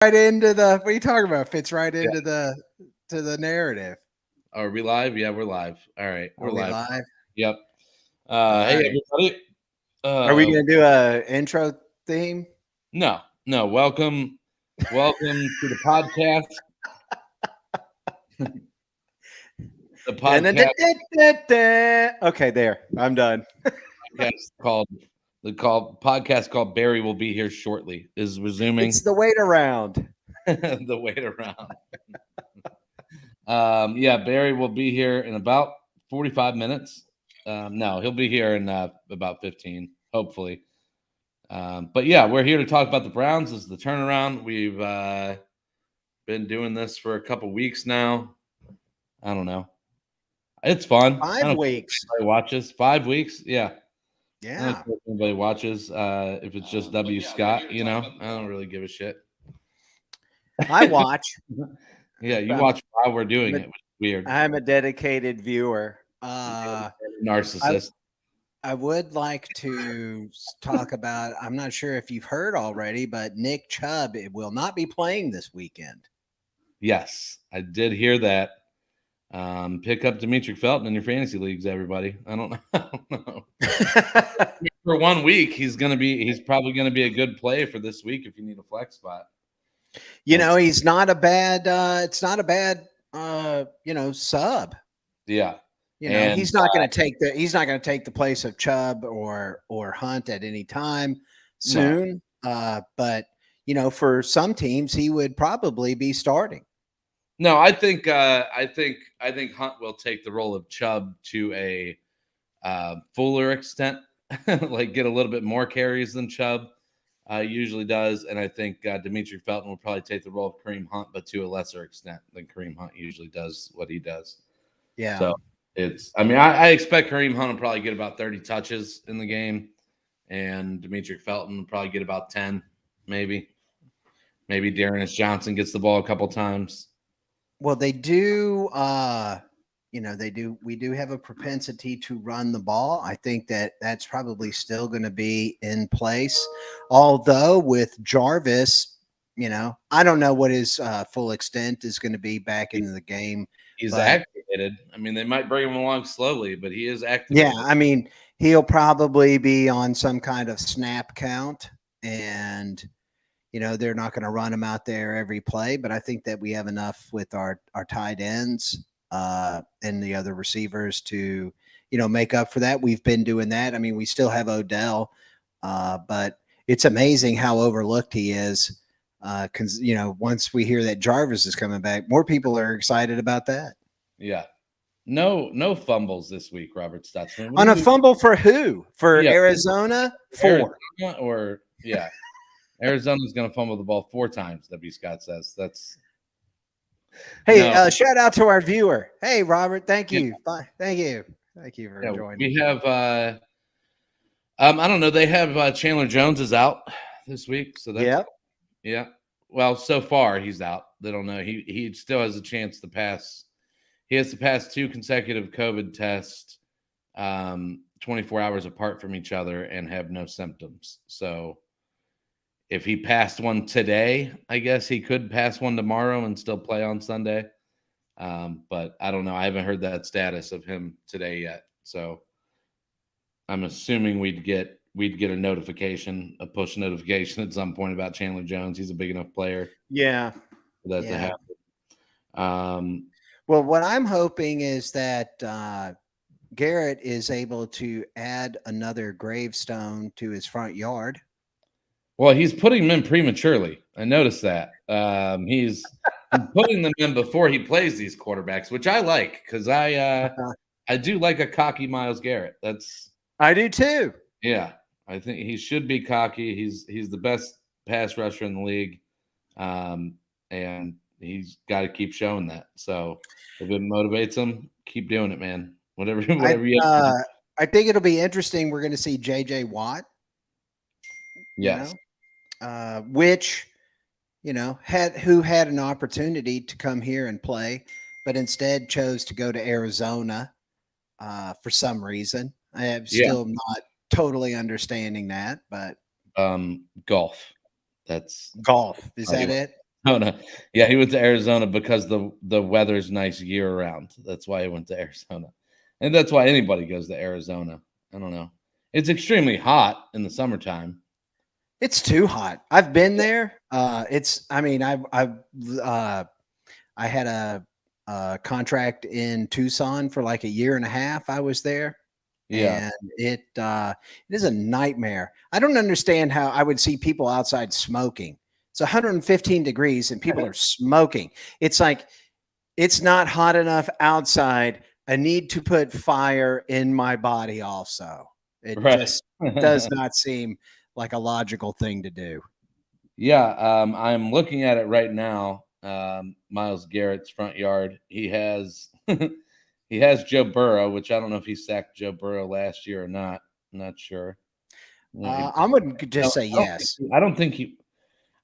right into the what are you talking about? Fits right into the narrative. Are we live? Yeah, we're live. All right, we're Are we live. live? Yep. All Hey right. everybody. Are we Uh, gonna do a intro theme? no. Welcome to the podcast. The Okay, there. I'm done. podcast called podcast called Barry will be here shortly is resuming It's the wait around. the wait around. Yeah, Barry will be here in about 45 minutes. No, he'll be here in about 15, hopefully. But yeah, we're here to talk about the Browns. This is the turnaround. We've been doing this for a couple weeks now. I don't know. It's fun. I 5 don't care weeks. if anybody watches. 5 weeks. Yeah. I don't Yeah. care if anybody watches. If it's just W. Scott, I don't really give a shit. I watch. Yeah, you I'm, watch while we're doing I'm it, which is weird. I'm a dedicated viewer. Narcissist. I would like to talk about. I'm not sure if you've heard already, but Nick Chubb will not be playing this weekend. Yes, I did hear that. Pick up Dimitri Felton in your fantasy leagues, everybody. I don't know. I don't know. For 1 week, he's probably gonna be a good play for this week if you need a flex spot. He's not a bad. It's not a bad. Sub. Yeah. He's not going to take the place of Chubb or Hunt at any time soon. No. But for some teams, he would probably be starting. No, I think Hunt will take the role of Chubb to a fuller extent, like get a little bit more carries than Chubb usually does, and I think Dimitri Felton will probably take the role of Kareem Hunt, but to a lesser extent than Kareem Hunt usually does what he does. Yeah. So I expect Kareem Hunt will probably get about 30 touches in the game, and Dimitri Felton will probably get about 10, maybe. Maybe Dearness Johnson gets the ball a couple times. Well, they do. We do have a propensity to run the ball. I think that's probably still going to be in place. Although with Jarvis, I don't know what his full extent is going to be back into the game. He's activated. I mean, they might bring him along slowly, but he is activated. Yeah, I mean, he'll probably be on some kind of snap count, and they're not going to run him out there every play. But I think that we have enough with our tight ends and the other receivers to make up for that. We've been doing that. I mean, we still have Odell, but it's amazing how overlooked he is. Because once we hear that Jarvis is coming back, more people are excited about that. Yeah. No fumbles this week, Robert Stutzman. On a fumble for who? For Arizona? 4. Arizona's going to fumble the ball 4 times, W. Scott says. That's shout out to our viewer. Hey, Robert, thank you. Bye. Thank you for joining. We have I don't know. They have Chandler Jones is out this week, so that's yeah. Well, so far he's out. They don't know. He still has a chance to pass. He has to pass 2 consecutive COVID tests 24 hours apart from each other and have no symptoms. So if he passed one today, I guess he could pass one tomorrow and still play on Sunday. But I don't know. I haven't heard that status of him today yet. So I'm assuming we'd get a notification, a push notification at some point about Chandler Jones. He's a big enough player. Yeah. For that to happen. Well, what I'm hoping is that Garrett is able to add another gravestone to his front yard. Well, he's putting them in prematurely. I noticed that. He's putting them in before he plays these quarterbacks, which I like because I do like a cocky Myles Garrett. I do too. Yeah, I think he should be cocky. He's the best pass rusher in the league, and he's got to keep showing that. So if it motivates him, keep doing it, man. Whatever you have to do. I think it'll be interesting. We're going to see J.J. Watt. Yes. Which, had an opportunity to come here and play, but instead chose to go to Arizona for some reason. I am still not totally understanding that, but golf. That's golf. Is that it? Arizona. Yeah, he went to Arizona because the weather's nice year round. That's why he went to Arizona. And that's why anybody goes to Arizona. I don't know. It's extremely hot in the summertime. It's too hot. I've been there. I had a contract in Tucson for like a year and a half. I was there. Yeah. And it is a nightmare. I don't understand how I would see people outside smoking. It's 115 degrees and people are smoking. It's like, it's not hot enough outside. I need to put fire in my body also. It just does not seem like a logical thing to do. Yeah, I'm looking at it right now. Myles Garrett's front yard. He has he has Joe Burrow, which I don't know if he sacked Joe Burrow last year or not. I'm not sure. I would just say yes. I don't think he.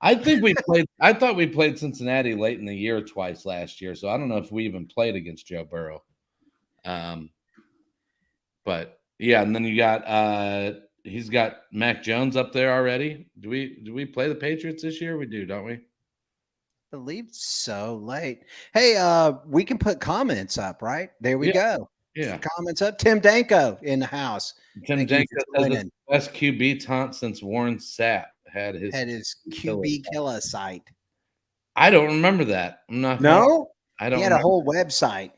I think we played. I thought we played Cincinnati late in the year twice last year, so I don't know if we even played against Joe Burrow. But yeah, and then you got he's got Mac Jones up there already. Do we play the Patriots this year? We do, don't we? I believe so. Late. Hey, we can put comments up, right? There we go. Yeah. Comments up. Tim Denko in the house. Tim Denko says it's the best QB taunt since Warren Sapp had his QB killer site. I don't remember that. I'm not. No, I don't. He had a whole website.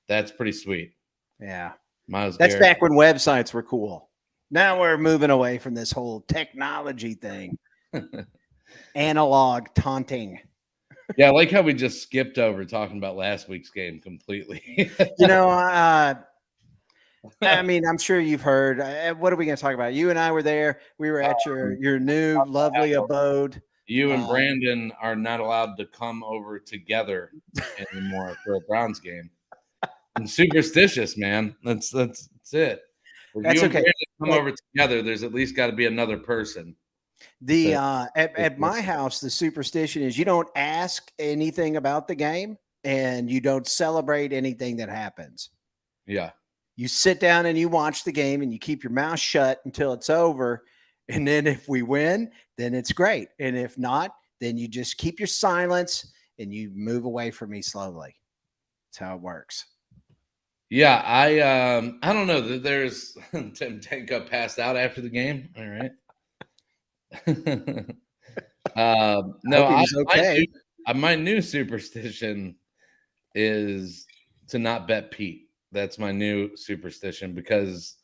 That's pretty sweet. Yeah, Myles that's Garrett. back when websites were cool. Now we're moving away from this whole technology thing. Analog taunting. Yeah, I like how we just skipped over talking about last week's game completely. I mean, I'm sure you've heard. What are we going to talk about? You and I were there. We were at your new lovely abode. You and Brandon are not allowed to come over together anymore for a Browns game. I'm superstitious, man. That's it. If that's you and okay. Brandon come over together, there's at least got to be another person. At my house, the superstition is you don't ask anything about the game and you don't celebrate anything that happens. Yeah. You sit down and you watch the game and you keep your mouth shut until it's over. And then if we win, then it's great. And if not, then you just keep your silence and you move away from me slowly. That's how it works. Yeah, I don't know. There's Tim Denko passed out after the game. All right. No, okay. My new superstition is to not bet Pete. That's my new superstition because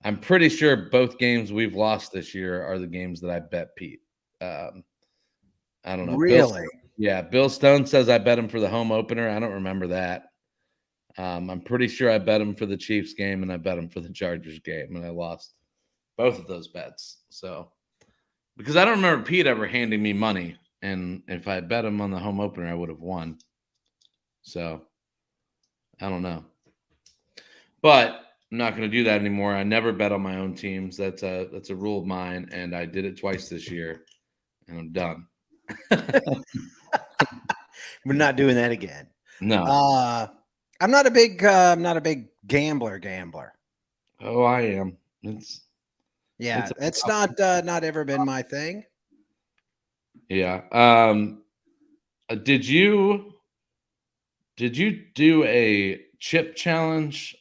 I'm pretty sure both games we've lost this year are the games that I bet Pete. I don't know. Really? Bill Stone says I bet him for the home opener. I don't remember that. I'm pretty sure I bet him for the Chiefs game and I bet him for the Chargers game, and I lost both of those bets. So, because I don't remember Pete ever handing me money, and if I bet him on the home opener, I would have won. So, I don't know. But I'm not going to do that anymore. I never bet on my own teams. That's a rule of mine, and I did it twice this year, and I'm done. We're not doing that again. No. I'm not a big gambler. Oh, I am. It's not ever been my thing. Yeah. Did you do a chip challenge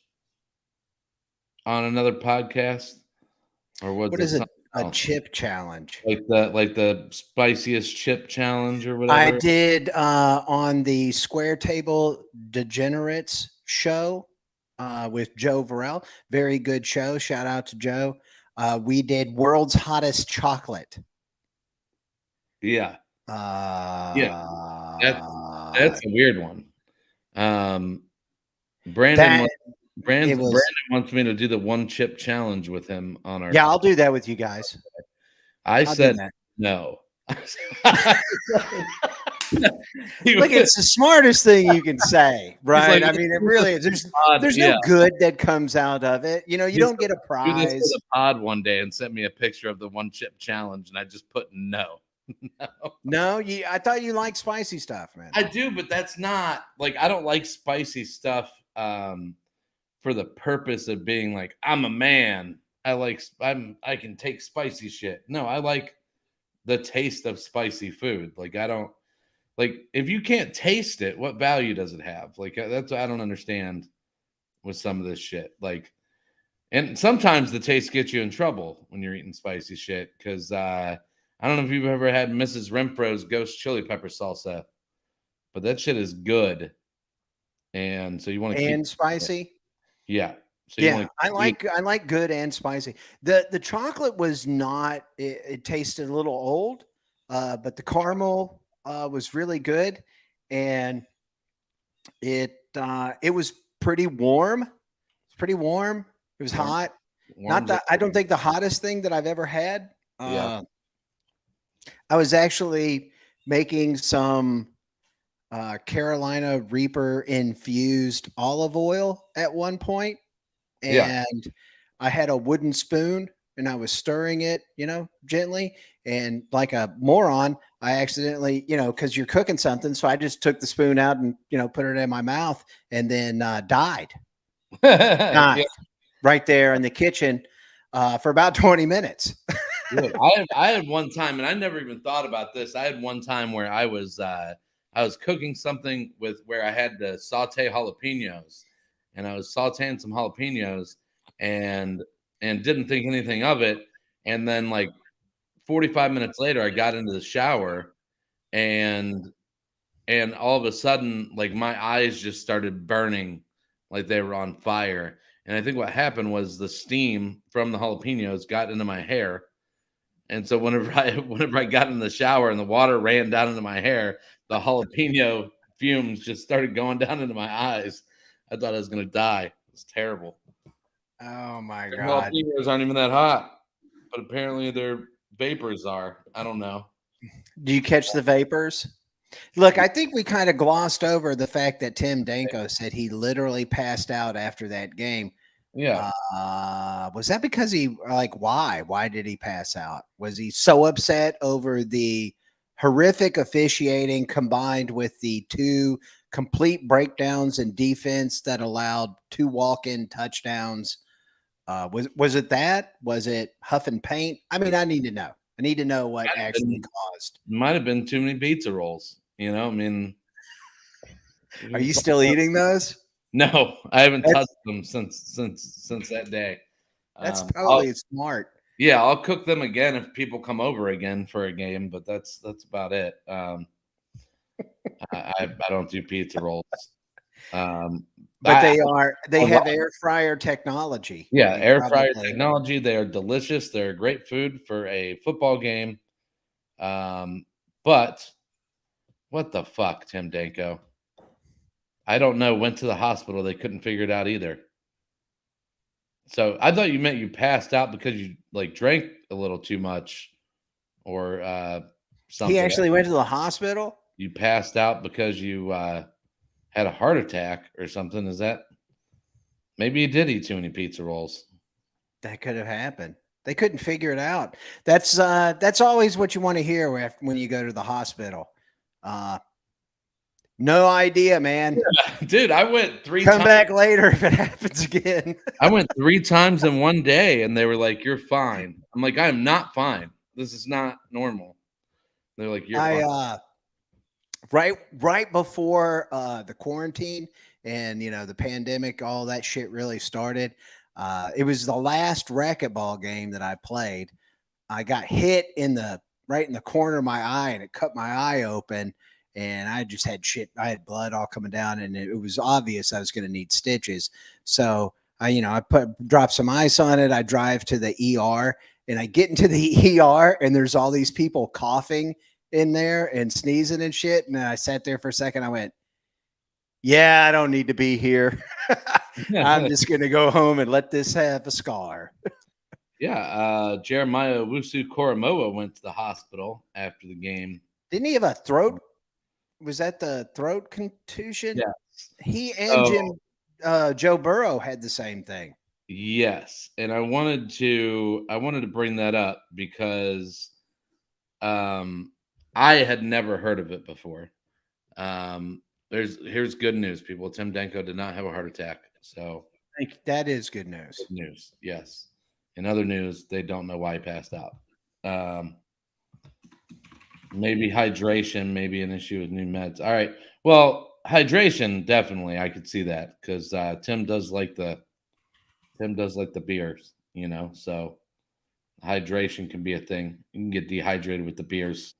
on another podcast, or what is it? A chip challenge, like the spiciest chip challenge or whatever? I did on the Square Table Degenerates show with Joe Varell. Very good show. Shout out to Joe. We did World's Hottest Chocolate. Yeah. That's a weird one. Brandon wants me to do the one chip challenge with him on our. Yeah, I'll do that with you guys. I said no. Look, it's the smartest thing you can say, right? I mean, it really is. There's no good that comes out of it. You know, you don't get a prize. Do this for the pod one day and sent me a picture of the one chip challenge, and I just put no. No, I thought you liked spicy stuff, man. I do, but that's not like I don't like spicy stuff for the purpose of being like I'm a man. I can take spicy shit. No, I like the taste of spicy food. Like I don't like if you can't taste it, what value does it have? Like that's what I don't understand with some of this shit. Like, and sometimes the taste gets you in trouble when you're eating spicy shit. Because I don't know if you've ever had Mrs. Renfro's ghost chili pepper salsa, but that shit is good. And so you want to keep spicy. Yeah. So you Yeah, want I like good and spicy. The chocolate was not. It tasted a little old, but the caramel was really good, and it was pretty warm. It's pretty warm. It was warm, hot. Not warms up. that I don't think the hottest thing that I've ever had. Yeah. I was actually making some Carolina Reaper infused olive oil at one point, Yeah. and I had a wooden spoon and I was stirring it, gently. And like a moron, I accidentally, because you're cooking something. So I just took the spoon out and, put it in my mouth and then died. Yeah. Right there in the kitchen for about 20 minutes. Dude, I had one time, and I never even thought about this. I had one time where I was cooking something with where I had to saute jalapenos, and I was sauteing some jalapenos, and didn't think anything of it. And then like 45 minutes later, I got into the shower, and all of a sudden, like my eyes just started burning, like they were on fire. And I think what happened was the steam from the jalapenos got into my hair. And so whenever I got in the shower and the water ran down into my hair, the jalapeno fumes just started going down into my eyes. I thought I was going to die. It was terrible. Oh my And God. jalapenos aren't even that hot, but apparently their vapors are. I don't know. Do you catch the vapors? Look, I think we kind of glossed over the fact that Tim Denko said he literally passed out after that game. Yeah. Was that because why? Why did he pass out? Was he so upset over the horrific officiating combined with the two complete breakdowns in defense that allowed 2 walk-in touchdowns? Was it that? Was it huff and paint? I mean, I need to know. I need to know what actually caused. Might have been too many pizza rolls. I mean, Are you still eating those? No, I haven't touched them since that day. That's probably smart. Yeah, I'll cook them again if people come over again for a game, but that's about it. I don't do pizza rolls. But they have air fryer technology. Yeah, air fryer technology. They are delicious. They're great food for a football game. But what the fuck, Tim Denko? I don't know. Went to the hospital. They couldn't figure it out either. So I thought you meant you passed out because you like drank a little too much, or something. He actually went to the hospital. You passed out because you had a heart attack or something. Is that? Maybe you did eat too many pizza rolls. That could have happened. They couldn't figure it out. That's always what you want to hear when you go to the hospital. No idea, man. Yeah, dude, I went 3 times. Come back later if it happens again. I went 3 times in one day, and they were like, "You're fine." I'm like, "I'm not fine. This is not normal." They're like, "You're fine." Right before the quarantine and the pandemic, all that shit really started. It was the last racquetball game that I played. I got hit right in the corner of my eye, and it cut my eye open. And I just had shit. I had blood all coming down, and it was obvious I was going to need stitches. So I drop some ice on it. I drive to the ER, and I get into the ER, and there's all these people coughing in there and sneezing and shit. And I sat there for a second. I went, yeah, I don't need to be here. I'm just going to go home and let this have a scar. Yeah. Jeremiah Owusu-Koramoah went to the hospital after the game. Didn't he have a throat? Was that the throat contusion? Yeah. He and Joe Burrow had the same thing. Yes. And I wanted to bring that up because I had never heard of it before. Here's good news, people. Tim Denko did not have a heart attack. So that is good news. Good news, yes. In other news, they don't know why he passed out. Maybe hydration, maybe an issue with new meds. All right. Well, hydration, definitely. I could see that because Tim does like the beers, so hydration can be a thing. You can get dehydrated with the beers.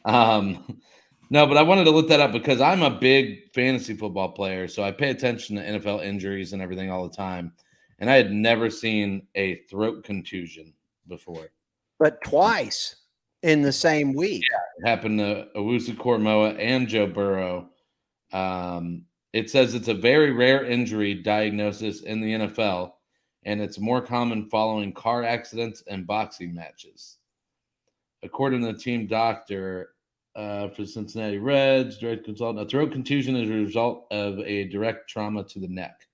No, but I wanted to look that up because I'm a big fantasy football player, so I pay attention to NFL injuries and everything all the time. And I had never seen a throat contusion before. But twice in the same week. Yeah, it happened to Owusu Kormoa and Joe Burrow. It says it's a very rare injury diagnosis in the NFL, and it's more common following car accidents and boxing matches. According to the team doctor for Cincinnati Reds, direct consultant, a throat contusion is a result of a direct trauma to the neck.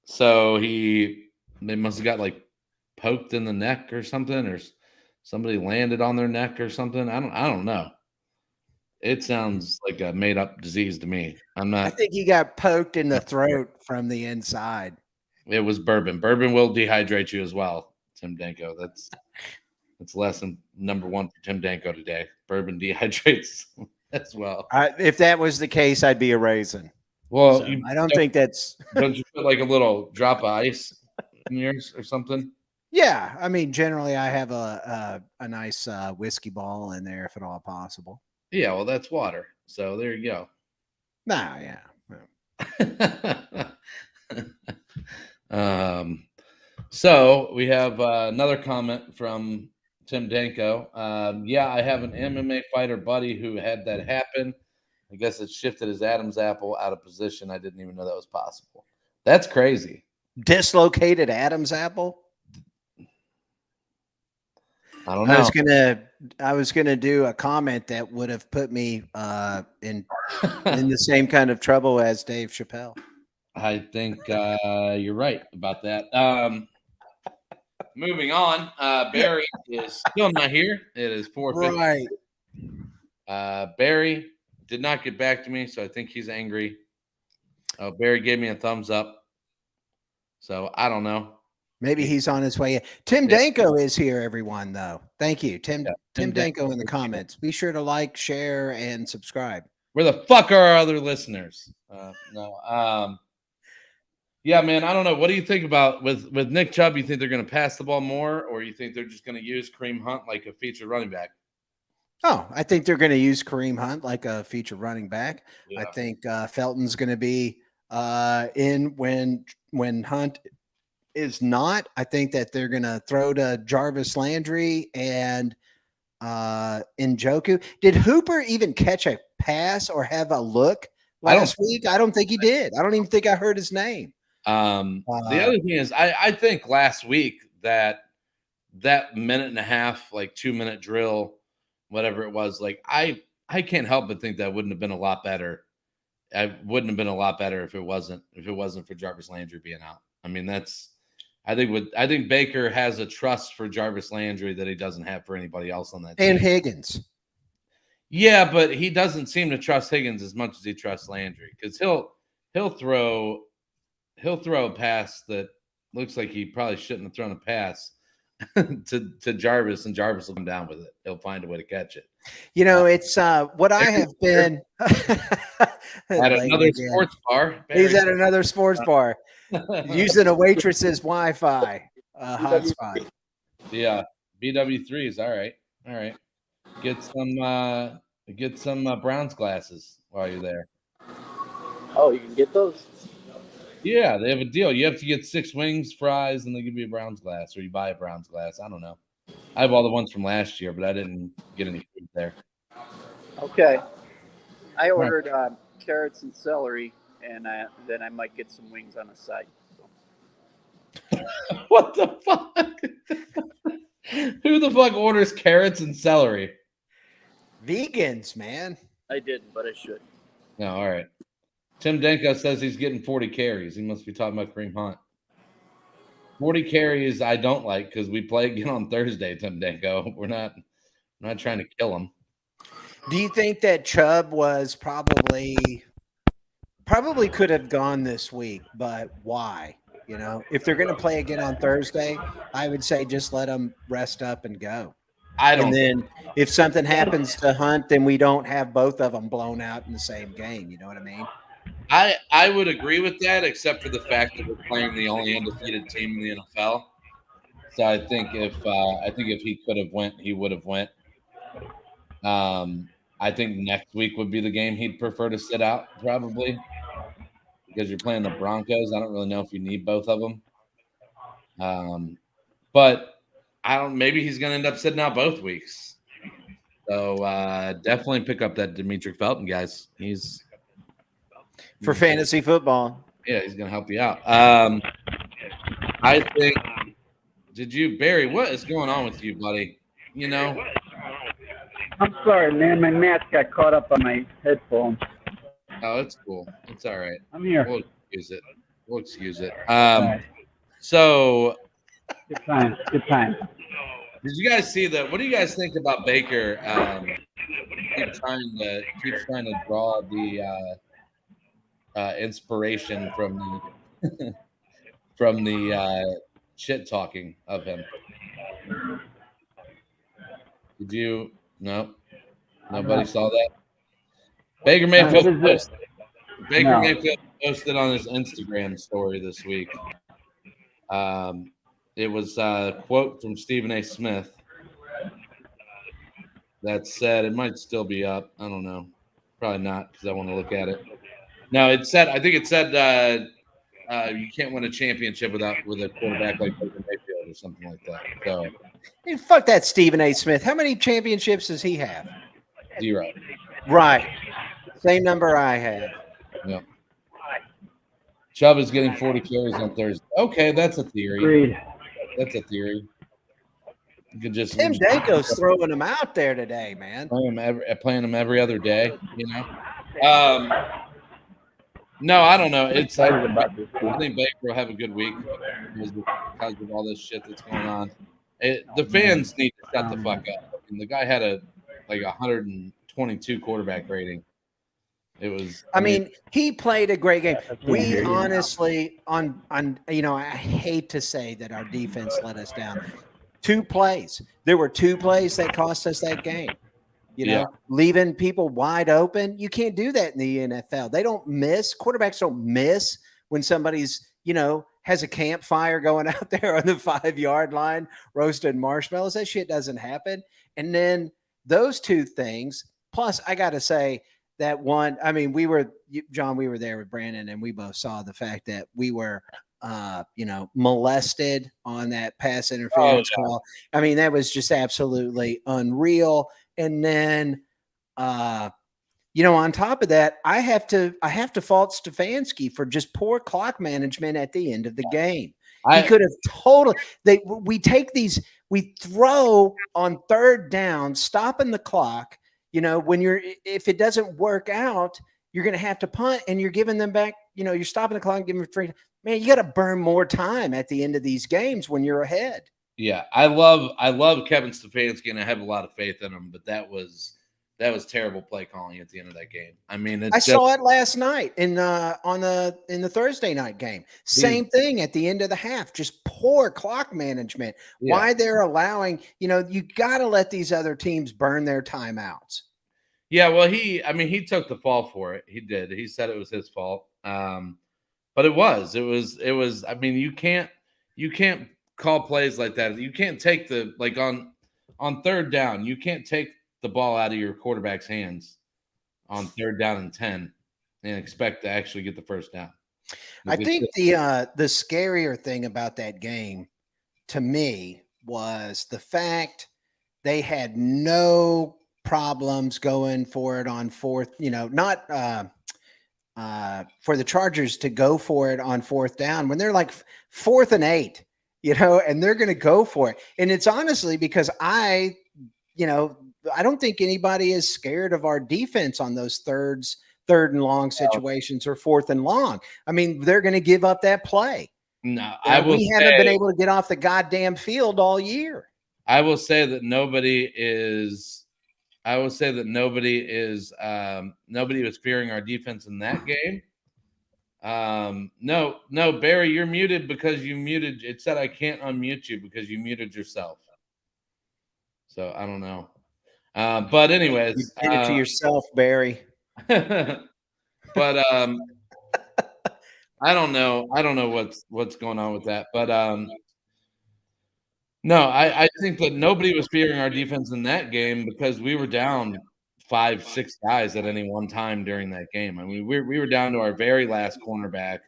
So they must have got like poked in the neck or something, or somebody landed on their neck or something. I don't know. It sounds like a made up disease to me. I think he got poked in the throat from the inside. It was bourbon. Bourbon will dehydrate you as well, Tim Denko. That's lesson number 1 for Tim Denko today. Bourbon dehydrates as well. If that was the case, I'd be a raisin. Well, so I don't think that's. Don't you put like a little drop of ice in yours or something? Yeah, I mean, generally, I have a nice whiskey ball in there if at all possible. Yeah, well, that's water. So there you go. Nah, yeah. So we have another comment from Tim Denko. Yeah, I have an MMA fighter buddy who had that happen. I guess it shifted his Adam's apple out of position. I didn't even know that was possible. That's crazy. Dislocated Adam's apple? I don't know. I was gonna do a comment that would have put me in the same kind of trouble as Dave Chappelle. I think you're right about that. Moving on, Barry is still not here. It is 4:50. Right. Barry did not get back to me, so I think he's angry. Barry gave me a thumbs up, so I don't know. Maybe he's on his way. Tim Denko is here, everyone, though. Thank you. Tim Denko in the comments. Be sure to like, share, and subscribe. Where the fuck are our other listeners? No. Yeah, man, I don't know. What do you think about with Nick Chubb? You think they're going to pass the ball more, or you think they're just going to use Kareem Hunt like a feature running back? Oh, I think they're going to use Kareem Hunt like a feature running back. Yeah. I think Felton's going to be in when Hunt is not. I think that they're going to throw to Jarvis Landry and Njoku. Did Hooper even catch a pass or have a look last week? I don't think he did. I don't even think I heard his name. The other thing is, I think last week that minute and a half, like 2-minute drill, whatever it was, like I can't help but think that wouldn't have been a lot better. It wouldn't have been a lot better if it wasn't for Jarvis Landry being out. I mean, I think Baker has a trust for Jarvis Landry that he doesn't have for anybody else on that team. And Higgins. Yeah, but he doesn't seem to trust Higgins as much as he trusts Landry, because he'll throw a pass that looks like he probably shouldn't have thrown a pass to Jarvis, and Jarvis will come down with it. He'll find a way to catch it. You know, it's what I have been at another sports bar. He's at another sports bar using a waitress's Wi-Fi hotspot. Yeah, BW3s. All right. Get some Browns glasses while you're there. Oh, you can get those? Yeah, they have a deal. You have to get 6 wings, fries, and they give you a Browns glass, or you buy a Browns glass. I don't know. I have all the ones from last year, but I didn't get any food there. Okay. I ordered carrots and celery, and then I might get some wings on the side. So. What the fuck? Who the fuck orders carrots and celery? Vegans, man. I didn't, but I should. No, all right. Tim Denko says he's getting 40 carries. He must be talking about Kareem Hunt. 40 carries I don't like because we play again on Thursday, Tim Denko. We're not trying to kill him. Do you think that Chubb was probably could have gone this week, but why? You know, if they're going to play again on Thursday, I would say just let them rest up and go. I don't. And then if something happens to Hunt, then we don't have both of them blown out in the same game. You know what I mean? I would agree with that, except for the fact that we're playing the only undefeated team in the NFL. So I think if he could have went, he would have went. I think next week would be the game he'd prefer to sit out, probably, because you're playing the Broncos. I don't really know if you need both of them. But I don't. Maybe he's going to end up sitting out both weeks. So definitely pick up that Demetric Felton, guys. He's for fantasy football. Yeah, he's going to help you out. I think. Did you, Barry? What is going on with you, buddy? You know. I'm sorry, man. My mask got caught up on my headphones. Oh, it's cool. It's all right. I'm here. We'll excuse it. Right. So. Good time. Good time. Did you guys see that? What do you guys think about Baker? Keep trying to draw the inspiration from the shit talking of him. Did you? No, nobody saw that. Baker Mayfield posted on his Instagram story this week. It was a quote from Stephen A. Smith that said, it might still be up. I don't know. Probably not, because I want to look at it. No, I think it said you can't win a championship with a quarterback like Baker Mayfield or something like that. So, hey, fuck that Stephen A. Smith. How many championships does he have? 0. Right. Same number I have. Yeah. Chubb is getting 40 carries on Thursday. Okay, that's a theory. Agreed. That's a theory. You could just Tim Denko's throwing him out there today, man. Playing him every other day, you know. No, I don't know. I think Baker will have a good week because of all this shit that's going on. The fans need to shut the fuck up. I mean, the guy had a 122 quarterback rating. It was. I mean, he played a great game. We honestly, I hate to say that our defense let us down. 2 plays. There were 2 plays that cost us that game. Leaving people wide open. You can't do that in the NFL. They don't miss. Quarterbacks don't miss when somebody's, has a campfire going out there on the 5-yard line, roasting marshmallows. That shit doesn't happen. And then those 2 things, plus I got to say, that one, I mean, John, we were there with Brandon, and we both saw the fact that we were, molested on that pass interference call. I mean, that was just absolutely unreal. And then, on top of that, I have to fault Stefanski for just poor clock management at the end of the game. He could have we throw on 3rd down, stopping the clock. If it doesn't work out, you're going to have to punt, and you're giving them back. You're stopping the clock and giving them free. Man, you got to burn more time at the end of these games when you're ahead. Yeah, I love Kevin Stefanski, and I have a lot of faith in him. But that was terrible play calling at the end of that game. I mean, I saw it last night in the Thursday night game. Same thing at the end of the half. Just poor clock management. Yeah. Why they're allowing? You got to let these other teams burn their timeouts. Yeah, well, he took the fall for it. He did. He said it was his fault. But it was. I mean, you can't call plays like that. You can't take on 3rd down. You can't take the ball out of your quarterback's hands on 3rd down and 10 and expect to actually get the 1st down. I think the scarier thing about that game to me was the fact they had no problems going for it on 4th, not for the Chargers to go for it on 4th down when they're like 4th and 8, and they're going to go for it. And it's honestly because I don't think anybody is scared of our defense on those 3rd and long situations or 4th and long. I mean, they're going to give up that play. No, we haven't been able to get off the goddamn field all year. I will say that nobody was fearing our defense in that game. No, Barry, you're muted because you muted. It said I can't unmute you because you muted yourself. So I don't know. But anyways, You did it to yourself, Barry. But I don't know. I don't know what's going on with that. But no, I think that nobody was fearing our defense in that game because we were down 5-6 guys at any one time during that game. I mean, we were down to our very last cornerback.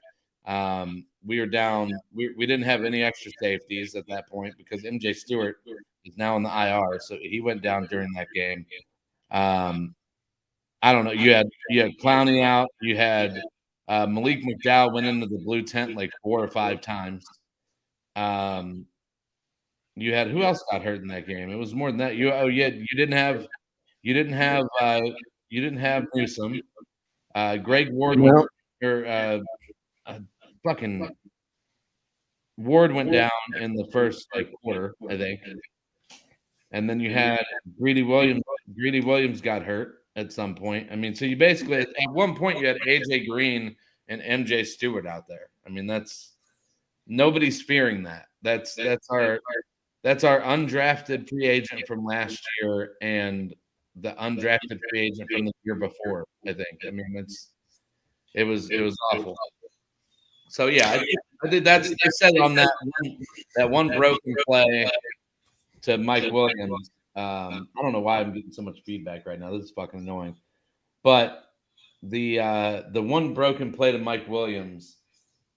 We were down. We didn't have any extra safeties at that point because MJ Stewart is now in the IR, so he went down during that game. I don't know. You had Clowney out. You had Malik McDowell went into the blue tent like 4 or 5 times. You had who else got hurt in that game? It was more than that. You didn't have Newsom. Greg Ward fucking Ward went down in the first quarter, I think. And then you had Greedy Williams. Greedy Williams got hurt at some point. I mean, so you basically at one point you had AJ Green and MJ Stewart out there. I mean, nobody's fearing that. That's our undrafted free agent from last year and the undrafted free agent from the year before, I think. I mean, it was awful. So yeah, I think that's they said on that one broken play to Mike Williams. I don't know why I'm getting so much feedback right now. This is fucking annoying. But the one broken play to Mike Williams,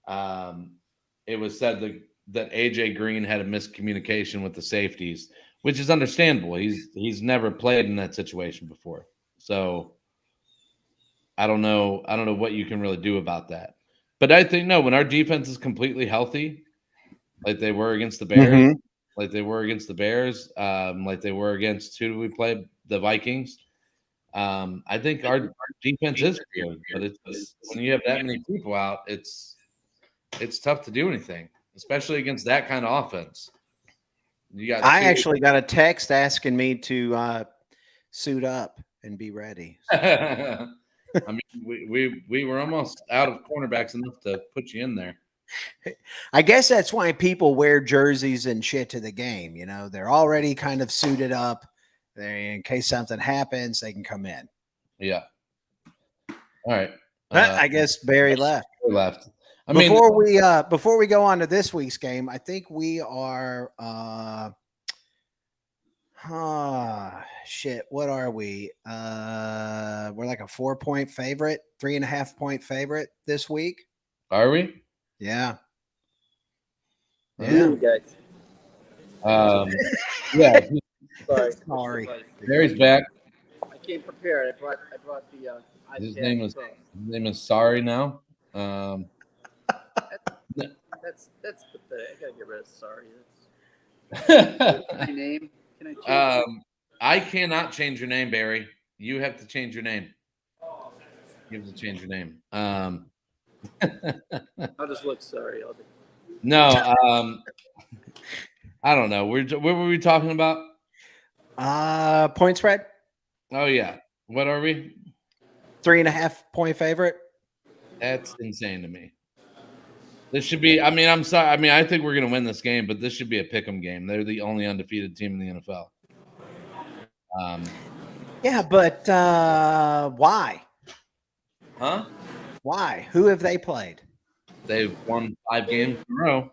it was said that AJ Green had a miscommunication with the safeties, which is understandable. He's never played in that situation before. So I don't know what you can really do about that. But I think when our defense is completely healthy, like they were against the Bears, like they were against the Bears, like they were against who did we play? The Vikings. I think our defense is good, but it's when you have that many people out, it's tough to do anything, especially against that kind of offense. I actually got a text asking me to suit up and be ready. I mean, we were almost out of cornerbacks enough to put you in there. I guess that's why people wear jerseys and shit to the game. You know, they're already kind of suited up. In case something happens, they can come in. Yeah. All right. I guess Barry left. Before we go on to this week's game, I think we are shit. What are we? We're like a 4-point favorite, 3.5-point favorite this week. Are we? Yeah. Yeah. Yeah. Sorry. Barry's back. I came prepared. I brought the iPad. His name is Sorry now. That's pathetic. I gotta get rid of Sorry. That's my name. Can I change it? I cannot change your name, Barry. You have to change your name. You have to change your name. I'll just look Sorry. No, I don't know. What were we talking about? Point spread. Oh yeah. What are we? 3.5-point favorite. That's insane to me. This should be. I mean, I'm sorry. I mean, I think we're going to win this game, but this should be a pick'em game. They're the only undefeated team in the NFL. Yeah, but why? Huh? Why? Who have they played? They've won 5 games in a row.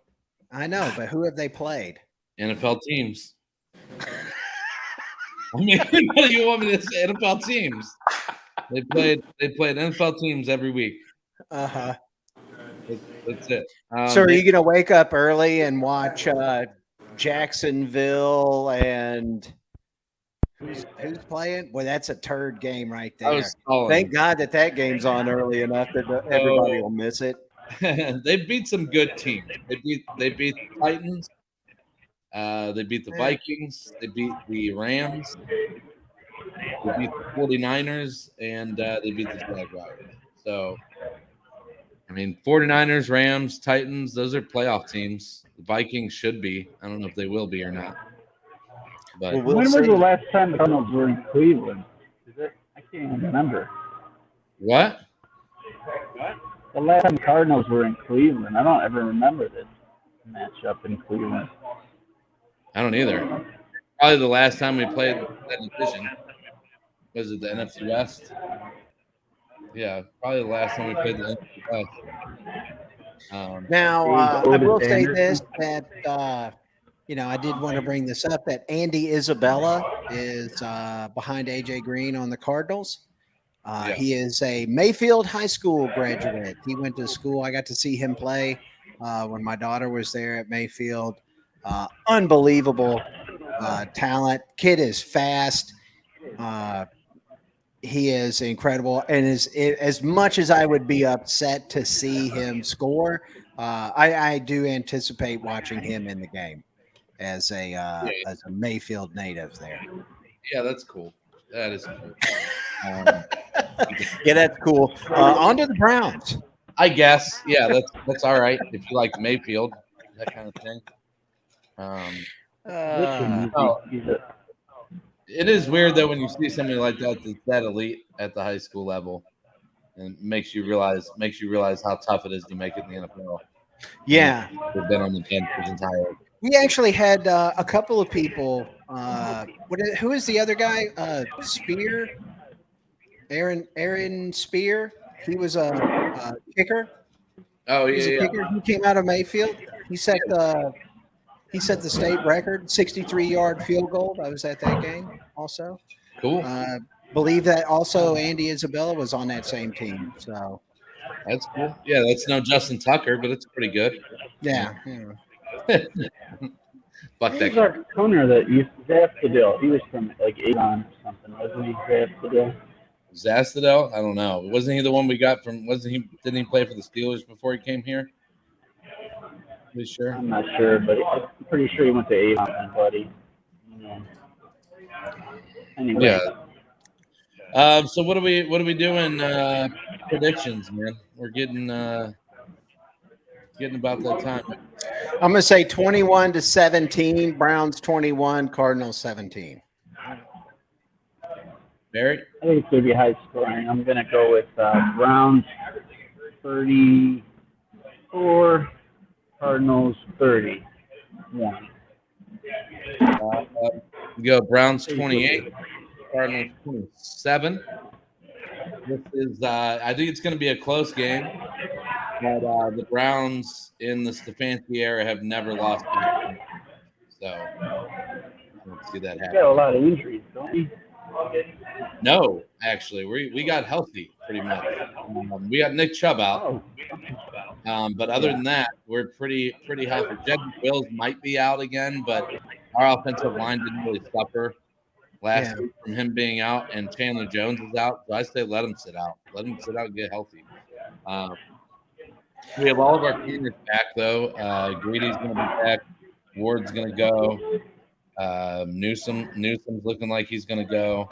I know, but who have they played? NFL teams. I mean, what do you want me to say? NFL teams. They played NFL teams every week. Uh-huh. That's it. So are you going to wake up early and watch Jacksonville and who's playing? Well, that's a turd game right there. Thank God that game's on early enough that everybody will miss it. They beat some good teams. They beat the Titans. They beat the Vikings. They beat the Rams. They beat the 49ers, and they beat the Jaguars. So, I mean, 49ers, Rams, Titans, those are playoff teams. The Vikings should be. I don't know if they will be or not. But when was the last time the Cardinals were in Cleveland? I can't even remember. What? The last time the Cardinals were in Cleveland. I don't ever remember this matchup in Cleveland. I don't either. probably the last time we played that division. Was it the NFC West? Yeah, probably the last time we played the NFC West. Now, I will say this, that, I did want to bring this up, that Andy Isabella is behind A.J. Green on the Cardinals. He is a Mayfield High School graduate. He went to school. I got to see him play when my daughter was there at Mayfield. Unbelievable talent. Kid is fast. He is incredible. And as much as I would be upset to see him score, I do anticipate watching him in the game as a Mayfield native there. Yeah, that's cool. That is cool. Yeah, that's cool. On to the Browns. I guess. Yeah, that's all right if you like Mayfield, that kind of thing. It is weird though when you see somebody like that that's that elite at the high school level, and makes you realize how tough it is to make it in the NFL. Yeah, we've been on the bench his entire. We actually had a couple of people. Who is the other guy? Spear, Aaron Spear. He was a kicker. Oh yeah, He's a kicker. He came out of Mayfield. He set the state record, 63-yard field goal. I was at that game also. Cool. Believe that also Andy Isabella was on that same team. So that's cool. Yeah, that's no Justin Tucker, but it's pretty good. Yeah. Fuck that. Our corner that used Zastadil. He was from like Avon or something, wasn't he? Zastadil. Zastadil? I don't know. Wasn't he the one we got from? Didn't he play for the Steelers before he came here? Pretty sure. I'm not sure, but I'm pretty sure he went to Avon, buddy. Anyway. Yeah. So what are we doing? Predictions, man. We're getting about that time. I'm gonna say 21-17. Browns 21. Cardinals 17. Barry? I think it's gonna be high scoring. I'm gonna go with Browns 34. Cardinals 31. Go Browns 28, Cardinals 27. This is I think it's going to be a close game, but the Browns in the Stefanski era have never lost a game. So let's see that happen. We got a lot of injuries, don't we? No, actually, we got healthy pretty much. We got Nick Chubb out. But other than that, we're pretty healthy. Jedrick Wills might be out again, but our offensive line didn't really suffer last week from him being out, and Chandler Jones is out. So I say let him sit out. Let him sit out and get healthy. We have all of our corners back, though. Greedy's going to be back. Ward's going to go. Newsom's looking like he's going to go.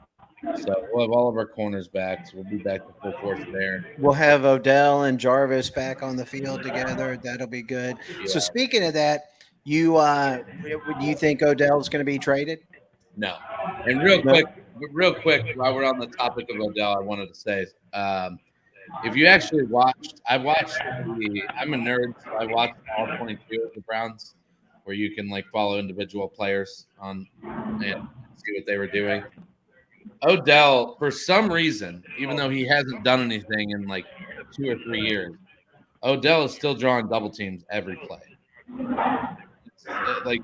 So we'll have all of our corners back. So we'll be back to full force there. We'll have Odell and Jarvis back on the field together. That'll be good. Yeah. So speaking of that, do you think Odell's going to be traded? No. And real quick, while we're on the topic of Odell, I wanted to say, if you actually I'm a nerd, so I watched all 22 of the Browns, where you can follow individual players on and see what they were doing. Odell, for some reason, even though he hasn't done anything in 2 or 3 years, Odell is still drawing double teams every play.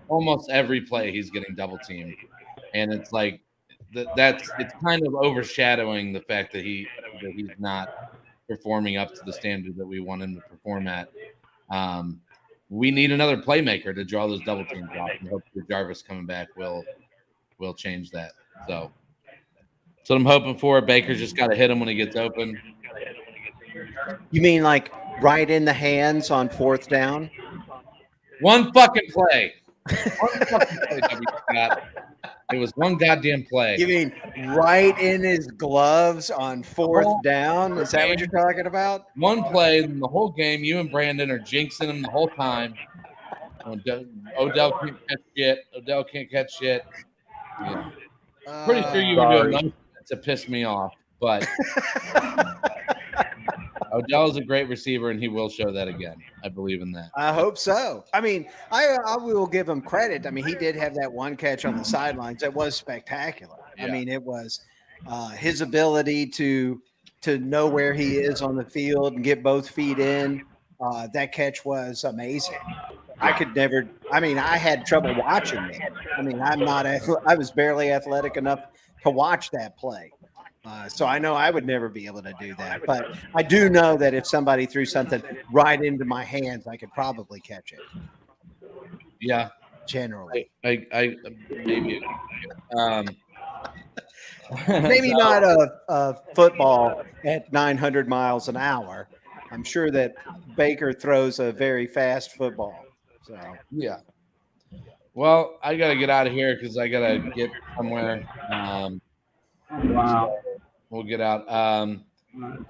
Almost every play he's getting double teamed, and it's it's kind of overshadowing the fact that he's not performing up to the standard that we want him to perform at. We need another playmaker to draw those double teams off, and hopefully Jarvis coming back will change that. So that's what I'm hoping for. Baker's just got to hit him when he gets open. You mean right in the hands on 4th down? One fucking play. One fucking play that we got. It was one goddamn play. You mean right in his gloves on 4th down? Is that what you're talking about? One play in the whole game. You and Brandon are jinxing him the whole time. Odell can't catch shit. Odell can't catch shit. Yeah. Pretty sure you were doing nothing to piss me off, but Odell is a great receiver, and he will show that again. I believe in that. I hope so. I mean, I will give him credit. I mean, he did have that one catch on the sidelines that was spectacular. Yeah. I mean, it was his ability to know where he is on the field and get both feet in. That catch was amazing. I could never. I mean, I had trouble watching it. I mean, I was barely athletic enough to watch that play. So I know I would never be able to do that. But I do know that if somebody threw something right into my hands, I could probably catch it. Yeah. Generally. I maybe. Maybe not a football at 900 miles an hour. I'm sure that Baker throws a very fast football. So yeah. Well, I got to get out of here because I got to get somewhere. Wow. So we'll get out.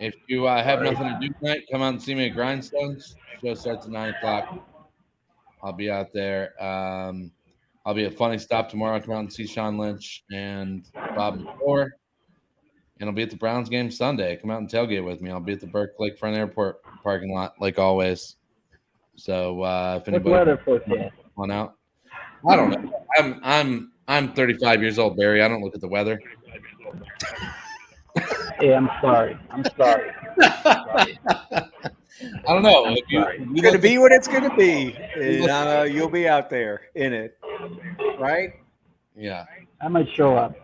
If you have nothing to do tonight, come out and see me at Grindstones. Show starts at 9:00. I'll be out there. I'll be at Funny Stop tomorrow. I'll come out and see Sean Lynch and Bob McClure. And I'll be at the Browns game Sunday. Come out and tailgate with me. I'll be at the Burke Lakefront Airport parking lot, like always. So if anybody weather forecast on out, I don't know. I'm 35 years old, Barry. I don't look at the weather. Hey, I'm sorry. I don't know. It's going to be what it's going to be. And, you'll be out there in it, right? Yeah. I might show up.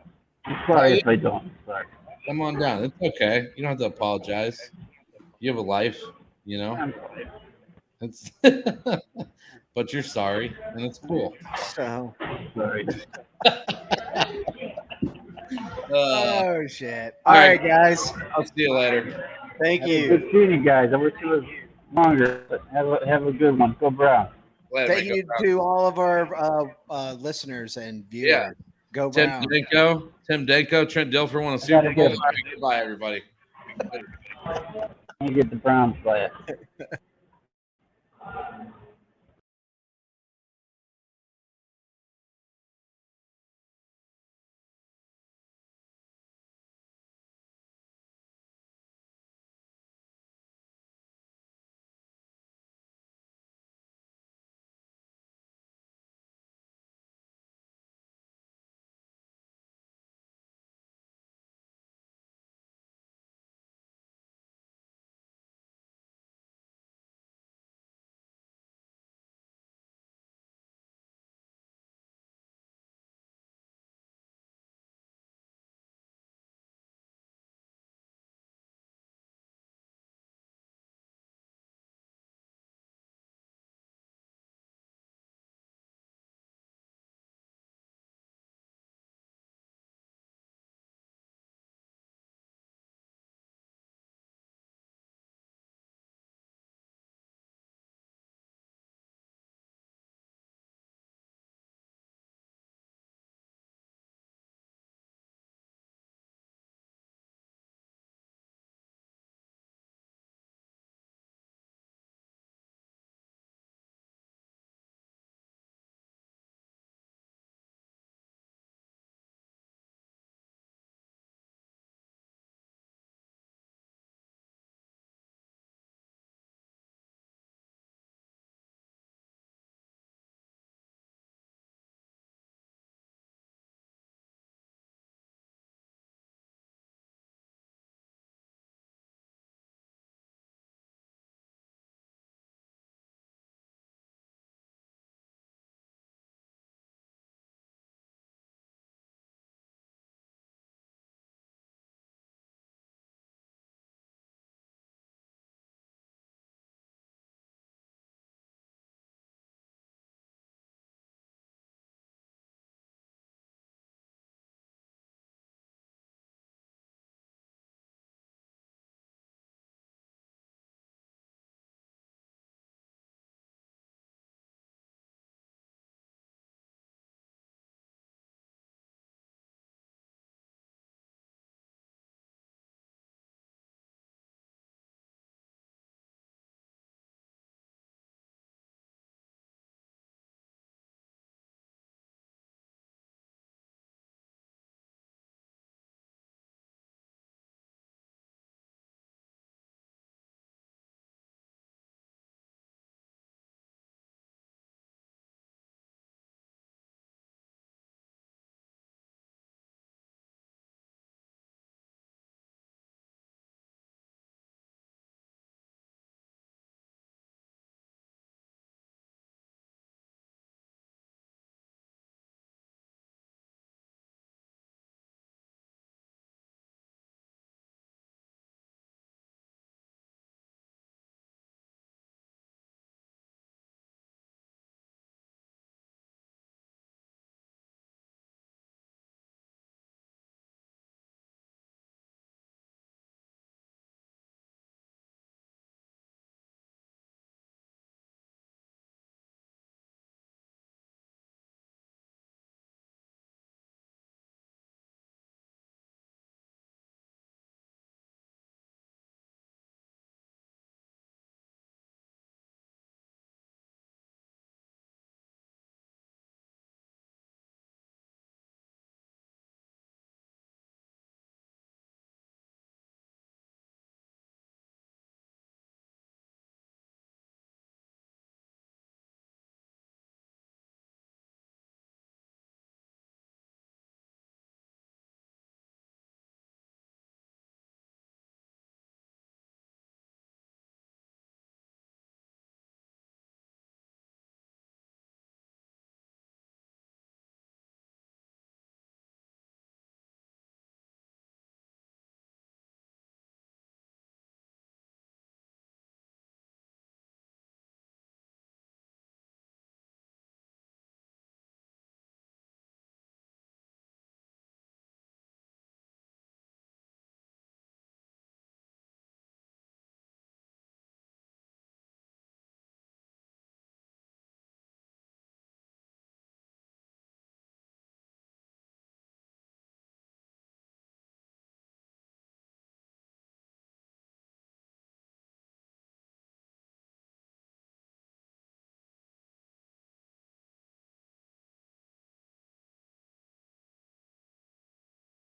I'm sorry if I don't. Sorry. Come on down. It's okay. You don't have to apologize. You have a life, you know. I'm sorry. It's but you're sorry, and it's cool. So, Sorry. oh shit! All right, guys. I'll see you later. Thank you. Good seeing you guys. I wish it was longer, but have a good one. Go Browns. Thank you to all of our listeners and viewers. Yeah. Go Tim Browns. Denko, Trent Dilfer won a Super Bowl. Goodbye, everybody. Let me get the Browns flag.